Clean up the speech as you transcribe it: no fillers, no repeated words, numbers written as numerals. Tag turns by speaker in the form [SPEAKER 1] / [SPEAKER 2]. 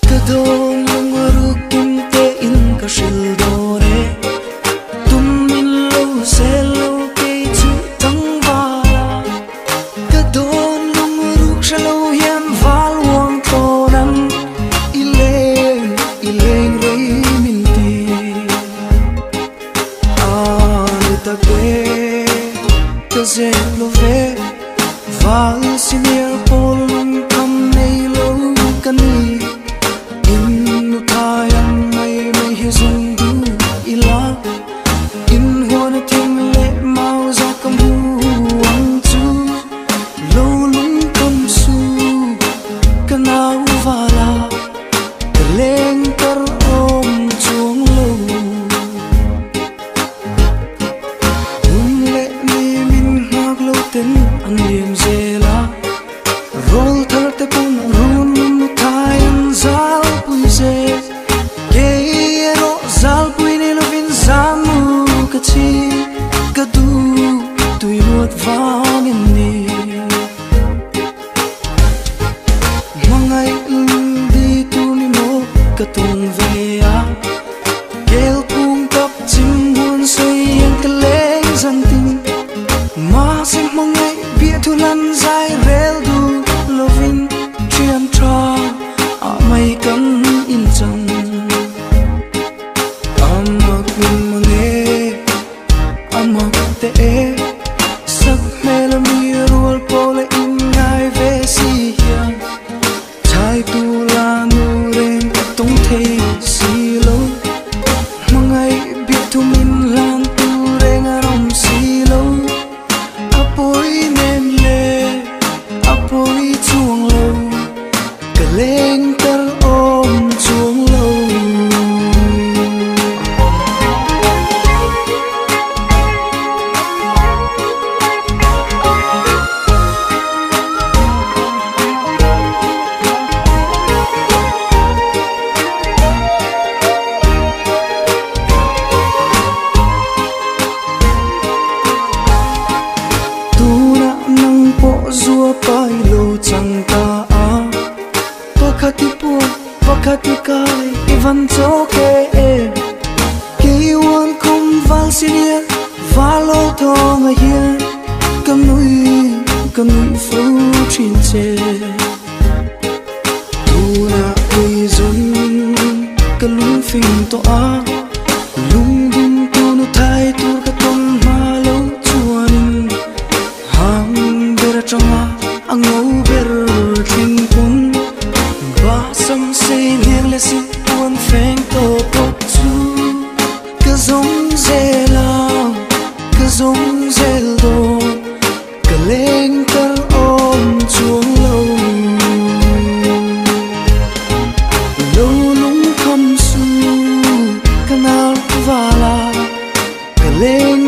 [SPEAKER 1] Kadon lungarukim te in kashildore tumin lo selo ke chu tangwala kadon lungaruk shalo yan valwang tonan ileng rei minti takwe kaze love val senior polum kam nei lo kani inu tayang mai hi zungu ila in hona tim le mau za kam hu ang chu lo lung kam su kanau vala leng kar om chung lo an liêm zela roll thar te pun run nu thayan zal pui ze ke ro zal pui ne lovin zamu kachi kadu tui mot vang ni mangai di tu ni mo katung ve a gel kung kap chim hun sei yang kaleng zang ting ma sim mangai bia thu lan zai rel du lovin triam tra a mai kan in chang amak min mange amak te e sak mela mi rul pole in ngai ve si hian chai tu la nu ren tong the si lo mangai bia thu min lan tu reng arom si lo apoi nem le apoi chuang lo kaleng tar om chuang lo zua pai lo chang ta a pakati pu pakati kai ivan choke ke wan kum val sinia valo thong a hian kam nui fu chin che tu na ui zun kalung phing to a lung dum tu nu thai tur ka tom ma lo chuanin hang ber changa angau ber thin pun ba sam se liang le si tuan feng to pot chu ka zong zel do ka leng kar om chuang lo lo lung kham su kanal vala ka leng